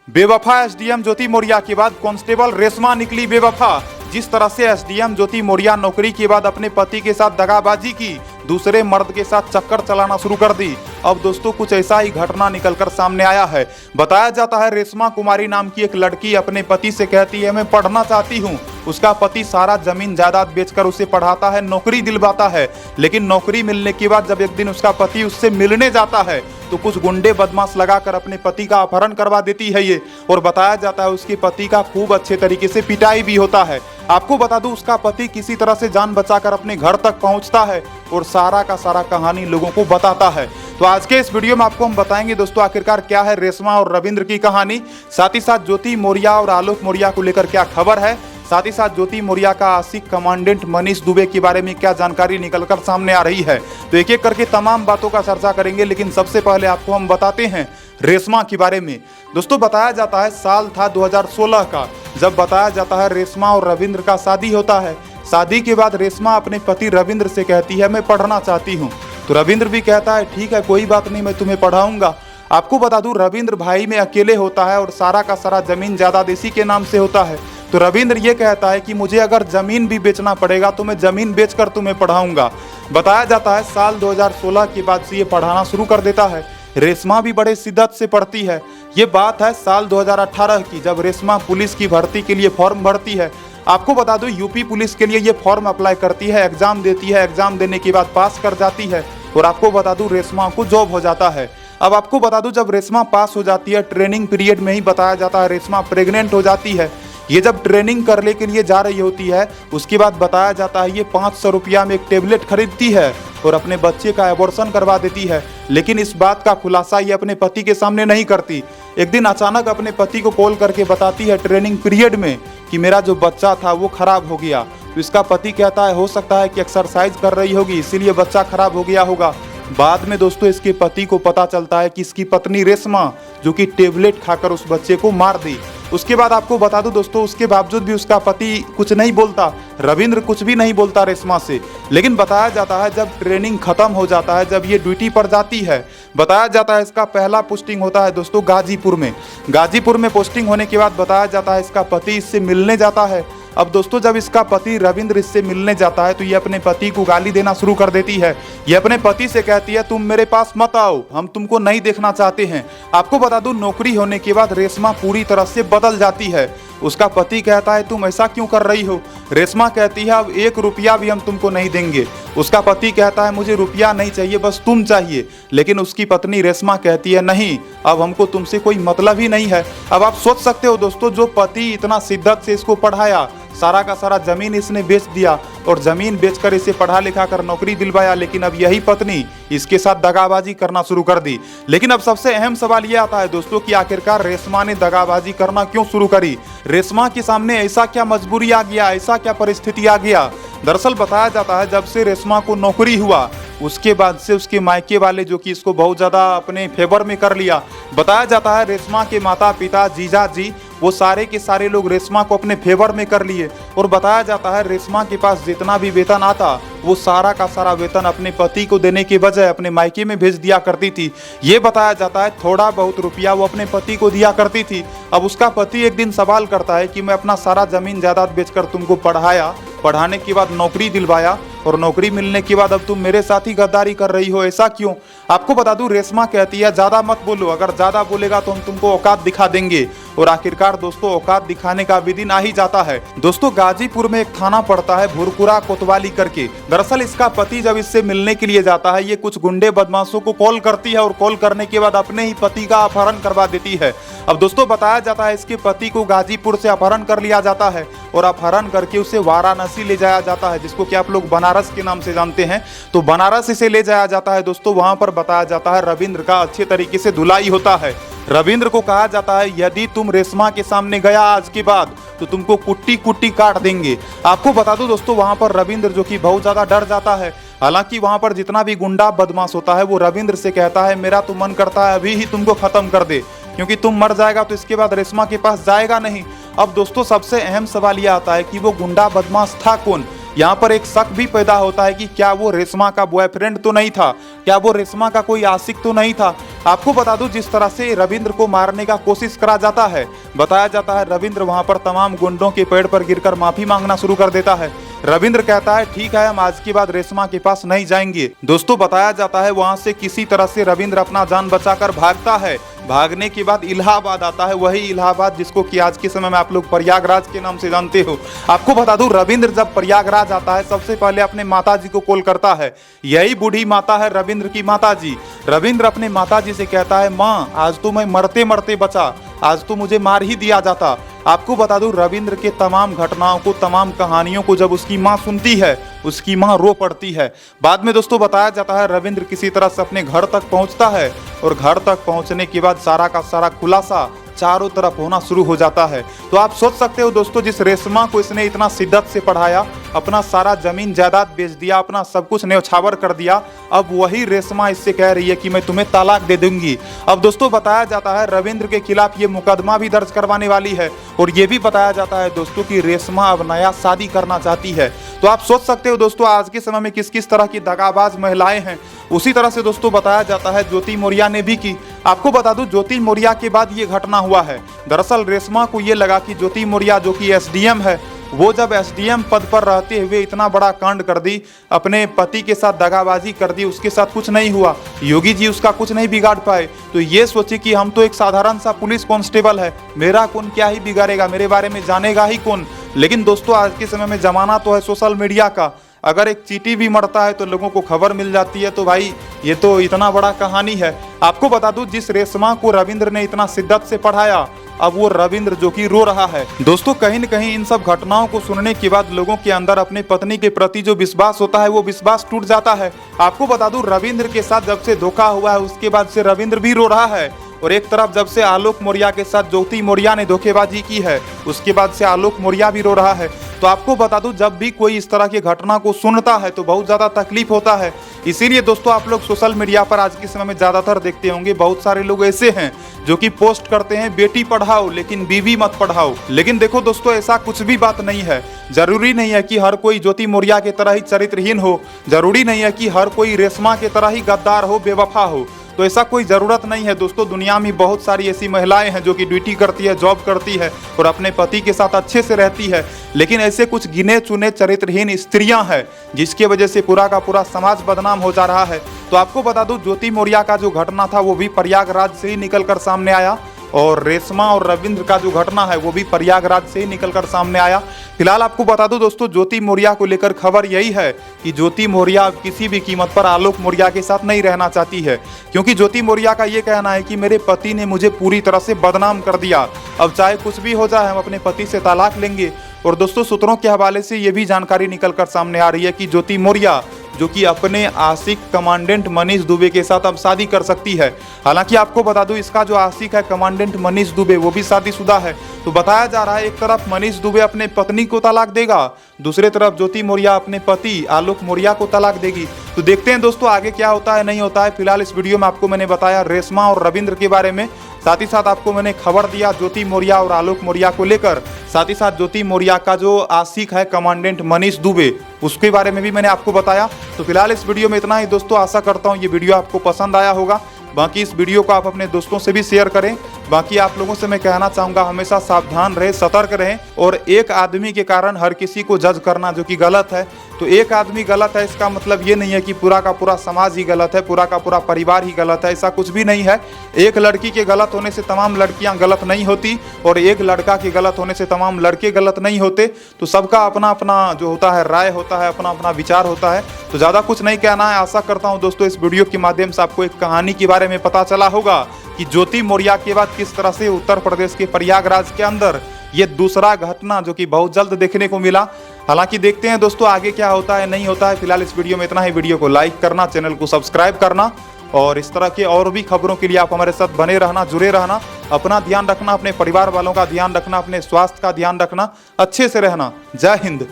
बेवफा एसडीएम ज्योति मौर्य के बाद कांस्टेबल रेशमा निकली बेवफा। जिस तरह से एसडीएम ज्योति मौर्य नौकरी के बाद अपने पति के साथ दगाबाजी की, दूसरे मर्द के साथ चक्कर चलाना शुरू कर दी, अब दोस्तों कुछ ऐसा ही घटना निकलकर सामने आया है। बताया जाता है रेशमा कुमारी नाम की एक लड़की अपने पति से कहती है मैं पढ़ना चाहती हूँ। उसका पति सारा जमीन जायदाद बेचकर उसे पढ़ाता है, नौकरी दिलवाता है। लेकिन नौकरी मिलने के बाद जब एक दिन उसका पति उससे मिलने जाता है तो कुछ गुंडे बदमाश लगाकर अपने पति का अपहरण करवा देती है ये। और बताया जाता है उसके पति का खूब अच्छे तरीके से पिटाई भी होता है। आपको बता दूं उसका पति किसी तरह से जान बचाकर अपने घर तक पहुंचता है और सारा का सारा कहानी लोगों को बताता है। तो आज के इस वीडियो में आपको हम बताएंगे दोस्तों आखिरकार क्या है रेशमा और रविंद्र की कहानी, साथ ही साथ ज्योति मौर्य और आलोक मौर्य को लेकर क्या खबर है, साथ ही साथ ज्योति मौर्य का आशिक कमांडेंट मनीष दुबे के बारे में क्या जानकारी निकलकर सामने आ रही है। तो एक एक करके तमाम बातों का चर्चा करेंगे, लेकिन सबसे पहले आपको हम बताते हैं रेशमा के बारे में। दोस्तों बताया जाता है साल था 2016 का, जब बताया जाता है रेशमा और रविंद्र का शादी होता है। शादी के बाद रेशमा अपने पति रविंद्र से कहती है मैं पढ़ना चाहती हूँ। तो रविंद्र भी कहता है ठीक है कोई बात नहीं, मैं तुम्हें पढ़ाऊंगा। आपको बता दूं रविंद्र भाई में अकेले होता है और सारा का सारा जमीन जायदाद इसी के नाम से होता है। तो रविंद्र ये कहता है कि मुझे अगर जमीन भी बेचना पड़ेगा तो मैं जमीन बेचकर तुम्हें पढ़ाऊंगा। बताया जाता है साल 2016 के बाद से ये पढ़ाना शुरू कर देता है। रेशमा भी बड़े शिद्दत से पढ़ती है। ये बात है साल 2018 की, जब रेशमा पुलिस की भर्ती के लिए फॉर्म भरती है। आपको बता दूं यूपी पुलिस के लिए ये फॉर्म अप्लाई करती है, एग्जाम देती है, एग्जाम देने के बाद पास कर जाती है और आपको बता दूं रेशमा को जॉब हो जाता है। अब आपको बता दूं जब रेशमा पास हो जाती है, ट्रेनिंग पीरियड में ही बताया जाता है रेशमा प्रेग्नेंट हो जाती है। ये जब ट्रेनिंग करने के लिए जा रही होती है उसके बाद बताया जाता है ये 500 रुपया में एक टेबलेट खरीदती है और अपने बच्चे का एबॉर्शन करवा देती है। लेकिन इस बात का खुलासा ये अपने पति के सामने नहीं करती। एक दिन अचानक अपने पति को कॉल करके बताती है ट्रेनिंग पीरियड में कि मेरा जो बच्चा था वो खराब हो गया। तो इसका पति कहता है हो सकता है कि एक्सरसाइज कर रही होगी इसीलिए बच्चा खराब हो गया होगा। बाद में दोस्तों इसके पति को पता चलता है कि इसकी पत्नी रेशमा जो कि टेबलेट खाकर उस बच्चे को मार दी। उसके बाद आपको बता दूं दोस्तों उसके बावजूद भी उसका पति कुछ नहीं बोलता, रविंद्र कुछ भी नहीं बोलता रेशमा से। लेकिन बताया जाता है जब ट्रेनिंग खत्म हो जाता है, जब ये ड्यूटी पर जाती है, बताया जाता है इसका पहला पोस्टिंग होता है दोस्तों गाजीपुर में। गाजीपुर में पोस्टिंग होने के बाद बताया जाता है इसका पति इससे मिलने जाता है। अब दोस्तों जब इसका पति रविंद्र इससे मिलने जाता है तो ये अपने पति को गाली देना शुरू कर देती है। ये अपने पति से कहती है तुम मेरे पास मत आओ, हम तुमको नहीं देखना चाहते हैं। आपको बता दूं नौकरी होने के बाद रेशमा पूरी तरह से बदल जाती है। उसका पति कहता है तुम ऐसा क्यों कर रही हो। रेशमा कहती है अब 1 रुपया भी हम तुमको नहीं देंगे। उसका पति कहता है मुझे रुपया नहीं चाहिए, बस तुम चाहिए। लेकिन उसकी पत्नी रेशमा कहती है नहीं, अब हमको तुमसे कोई मतलब ही नहीं है। अब आप सोच सकते हो दोस्तों जो पति इतना शिद्दत से इसको पढ़ाया, सारा का सारा जमीन इसने बेच दिया और जमीन बेचकर इसे पढ़ा लिखा कर नौकरी दिलवाया, लेकिन अब यही पत्नी इसके साथ दगाबाजी करना शुरू कर दी। लेकिन अब सबसे अहम सवाल यह आता है दोस्तों कि आखिरकार रेशमा ने दगाबाजी करना क्यों शुरू करी। रेशमा के सामने ऐसा क्या मजबूरी आ गया, ऐसा क्या परिस्थिति आ गया। दरअसल बताया जाता है जब से रेशमा को नौकरी हुआ उसके बाद से उसके मायके वाले जो कि इसको बहुत ज़्यादा अपने फेवर में कर लिया। बताया जाता है रेशमा के माता पिता जीजा जी वो सारे के सारे लोग रेशमा को अपने फेवर में कर लिए और बताया जाता है रेशमा के पास जितना भी वेतन आता वो सारा का सारा वेतन अपने पति को देने के बजाय अपने मायके में भेज दिया करती थी। ये बताया जाता है थोड़ा बहुत रुपया वो अपने पति को दिया करती थी। अब उसका पति एक दिन सवाल करता है कि मैं अपना सारा जमीन जायदाद बेचकर तुमको पढ़ाया, पढ़ाने के बाद नौकरी दिलवाया और नौकरी मिलने के बाद अब तुम मेरे साथ ही गद्दारी कर रही हो, ऐसा क्यों। आपको बता दूं रेशमा कहती है ज्यादा मत बोलो, अगर ज्यादा बोलेगा तो हम तुमको औकात दिखा देंगे। और आखिरकार दोस्तों औकात दिखाने का भी दिन आ ही जाता है। दोस्तों गाजीपुर में एक थाना पड़ता है भुरकुरा कोतवाली करके। दरअसल इसका पति जब इससे मिलने के लिए जाता है ये कुछ गुंडे बदमाशों को कॉल करती है और कॉल करने के बाद अपने ही पति का अपहरण करवा देती है। अब दोस्तों बताया जाता है इसके पति को गाजीपुर से अपहरण कर लिया जाता है और अपहरण करके उसे वाराणसी ले जाया जाता है, जिसको कि आप लोग बनारस के नाम से जानते हैं। तो बनारस इसे ले जाया जाता है दोस्तों। वहां पर बताया जाता है रविंद्र का अच्छे तरीके से धुलाई होता है। रविंद्र को कहा जाता है यदि तुम रेशमा के सामने गया आज के बाद तो तुमको कुट्टी कुट्टी काट देंगे। आपको बता दो दोस्तों वहां पर रविंद्र जो कि बहुत ज्यादा डर जाता है। हालांकि वहां पर जितना भी गुंडा बदमाश होता है वो रविंद्र से कहता है मेरा तो मन करता है अभी ही तुमको खत्म कर दे, क्योंकि तुम मर जाएगा तो इसके बाद रेशमा के पास जाएगा नहीं। अब दोस्तों सबसे अहम सवाल यह आता है कि वो गुंडा बदमाश था कौन। यहाँ पर एक शक भी पैदा होता है कि क्या वो रेशमा का बॉयफ्रेंड तो नहीं था, क्या वो रेशमा का कोई आशिक तो नहीं था। आपको बता दूं जिस तरह से रविंद्र को मारने का कोशिश करा जाता है, बताया जाता है रविंद्र वहां पर तमाम गुंडों के पेड़ पर गिरकर माफी मांगना शुरू कर देता है। रविंद्र कहता है ठीक है, हम आज के बाद रेशमा के पास नहीं जाएंगे। दोस्तों बताया जाता है वहां से किसी तरह से रविंद्र अपना जान बचाकर भागता है। भागने के बाद इलाहाबाद आता है, वही इलाहाबाद जिसको कि आज के समय में आप लोग प्रयागराज के नाम से जानते हो। आपको बता दूं रविंद्र जब प्रयागराज आता है सबसे पहले अपने माताजी को कॉल करता है। यही बूढ़ी माता है रविंद्र की माताजी। रविंद्र अपने माताजी से कहता है माँ आज तो मैं मरते मरते बचा, आज तो मुझे मार ही दिया जाता। आपको बता दूं रविंद्र के तमाम घटनाओं को, तमाम कहानियों को जब उसकी माँ सुनती है उसकी माँ रो पड़ती है। बाद में दोस्तों बताया जाता है रविंद्र किसी तरह से अपने घर तक पहुंचता है और घर तक पहुंचने के बाद सारा का सारा खुलासा चारों तरफ होना शुरू हो जाता है। तो आप सोच सकते हो दोस्तों जिस रेशमा को इसने इतना शिद्दत से पढ़ाया, अपना सारा जमीन जायदाद बेच दिया, अपना सब कुछ न्यौछावर कर दिया, अब वही रेशमा इससे कह रही है कि मैं तुम्हें तलाक दे दूंगी। अब दोस्तों बताया जाता है रविंद्र के खिलाफ ये मुकदमा भी दर्ज करवाने वाली है और ये भी बताया जाता है दोस्तों कि रेशमा अब नया शादी करना चाहती है। तो आप सोच सकते हो दोस्तों आज के समय में किस किस तरह की दगाबाज महिलाएं हैं। उसी तरह से दोस्तों बताया जाता है ज्योति मौर्य ने भी की। आपको बता दूं ज्योति मौर्य के बाद ये घटना हुआ है। दरअसल रेशमा को ये लगा कि ज्योति मौर्य जो कि एसडीएम है, वो जब एसडीएम पद पर रहते हुए इतना बड़ा कांड कर दी, अपने पति के साथ दगाबाजी कर दी, उसके साथ कुछ नहीं हुआ, योगी जी उसका कुछ नहीं बिगाड़ पाए, तो ये सोचे कि हम तो एक साधारण सा पुलिस कांस्टेबल है, मेरा कौन क्या ही बिगाड़ेगा, मेरे बारे में जानेगा ही कौन। लेकिन दोस्तों आज के समय में जमाना तो है सोशल मीडिया का, अगर एक चींटी भी मरता है तो लोगों को खबर मिल जाती है, तो भाई ये तो इतना बड़ा कहानी है। आपको बता दूं जिस रेशमा को रविंद्र ने इतना शिद्दत से पढ़ाया, अब वो रविंद्र जो कि रो रहा है। दोस्तों कहीं न कहीं इन सब घटनाओं को सुनने के बाद लोगों के अंदर अपने पत्नी के प्रति जो विश्वास होता है वो विश्वास टूट जाता है। आपको बता दूं रविंद्र के साथ जब से धोखा हुआ है उसके बाद से रविंद्र भी रो रहा है, और एक तरफ जब से आलोक मौर्य के साथ ज्योति मौर्य ने धोखेबाजी की है उसके बाद से आलोक मौर्य भी रो रहा है। तो आपको बता दूं जब भी कोई इस तरह की घटना को सुनता है तो बहुत ज़्यादा तकलीफ होता है। इसीलिए दोस्तों आप लोग सोशल मीडिया पर आज के समय में ज़्यादातर देखते होंगे बहुत सारे लोग ऐसे हैं जो कि पोस्ट करते हैं बेटी पढ़ाओ लेकिन बीवी मत पढ़ाओ। लेकिन देखो दोस्तों ऐसा कुछ भी बात नहीं है। जरूरी नहीं है कि हर कोई ज्योति मौर्य की तरह ही चरित्रहीन हो, जरूरी नहीं है कि हर कोई रेशमा की तरह ही गद्दार हो, बेवफा हो, तो ऐसा कोई ज़रूरत नहीं है। दोस्तों दुनिया में बहुत सारी ऐसी महिलाएं हैं जो कि ड्यूटी करती है, जॉब करती है और अपने पति के साथ अच्छे से रहती है, लेकिन ऐसे कुछ गिने चुने चरित्रहीन स्त्रियां हैं जिसकी वजह से पूरा का पूरा समाज बदनाम हो जा रहा है। तो आपको बता दूं ज्योति मौर्य का जो घटना था वो भी प्रयागराज से ही निकलकर सामने आया, और रेशमा और रविंद्र का जो घटना है वो भी प्रयागराज से ही निकलकर सामने आया। फिलहाल आपको बता दूं दोस्तों ज्योति मौर्य को लेकर खबर यही है कि ज्योति मौर्य किसी भी कीमत पर आलोक मौर्य के साथ नहीं रहना चाहती है, क्योंकि ज्योति मौर्य का ये कहना है कि मेरे पति ने मुझे पूरी तरह से बदनाम कर दिया, अब चाहे कुछ भी हो जाए हम अपने पति से तलाक लेंगे। और दोस्तों सूत्रों के हवाले से ये भी जानकारी निकलकर सामने आ रही है कि ज्योति मौर्य जो कि अपने आशिक कमांडेंट मनीष दुबे के साथ अब शादी कर सकती है। हालांकि आपको बता दूं इसका जो आशिक है कमांडेंट मनीष दुबे वो भी शादीशुदा है। तो बताया जा रहा है एक तरफ मनीष दुबे अपने पत्नी को तलाक देगा, दूसरी तरफ ज्योति मौर्य अपने पति आलोक मौर्य को तलाक देगी। तो देखते हैं दोस्तों आगे क्या होता है नहीं होता है। फिलहाल इस वीडियो में आपको मैंने बताया रेशमा और रविंद्र के बारे में, साथ ही साथ आपको मैंने खबर दिया ज्योति मौर्य और आलोक मौर्य को लेकर, साथ ही साथ ज्योति मौर्य का जो आशिक है कमांडेंट मनीष दुबे उसके बारे में भी मैंने आपको बताया। तो फिलहाल इस वीडियो में इतना ही दोस्तों, आशा करता हूँ ये वीडियो आपको पसंद आया होगा। बाकी इस वीडियो को आप अपने दोस्तों से भी शेयर करें। बाकी आप लोगों से मैं कहना चाहूँगा हमेशा सावधान रहें, सतर्क रहें, और एक आदमी के कारण हर किसी को जज करना जो कि गलत है। तो एक आदमी गलत है इसका मतलब ये नहीं है कि पूरा का पूरा समाज ही गलत है, पूरा का पूरा परिवार ही गलत है, ऐसा कुछ भी नहीं है। एक लड़की के गलत होने से तमाम लड़कियां गलत नहीं होती, और एक लड़का के गलत होने से तमाम लड़के गलत नहीं होते। तो सबका अपना अपना जो होता है राय होता है, अपना अपना विचार होता है। तो ज़्यादा कुछ नहीं कहना है। आशा करता हूँ दोस्तों इस वीडियो के माध्यम से आपको एक कहानी के बारे में पता चला होगा कि ज्योति मौर्य के बाद किस तरह से उत्तर प्रदेश के प्रयागराज के अंदर ये दूसरा घटना जो कि बहुत जल्द देखने को मिला। हालांकि देखते हैं दोस्तों आगे क्या होता है नहीं होता है। फिलहाल इस वीडियो में इतना ही। वीडियो को लाइक करना, चैनल को सब्सक्राइब करना, और इस तरह के और भी खबरों के लिए आप हमारे साथ बने रहना, जुड़े रहना। अपना ध्यान रखना, अपने परिवार वालों का ध्यान रखना, अपने स्वास्थ्य का ध्यान रखना, अच्छे से रहना। जय हिंद।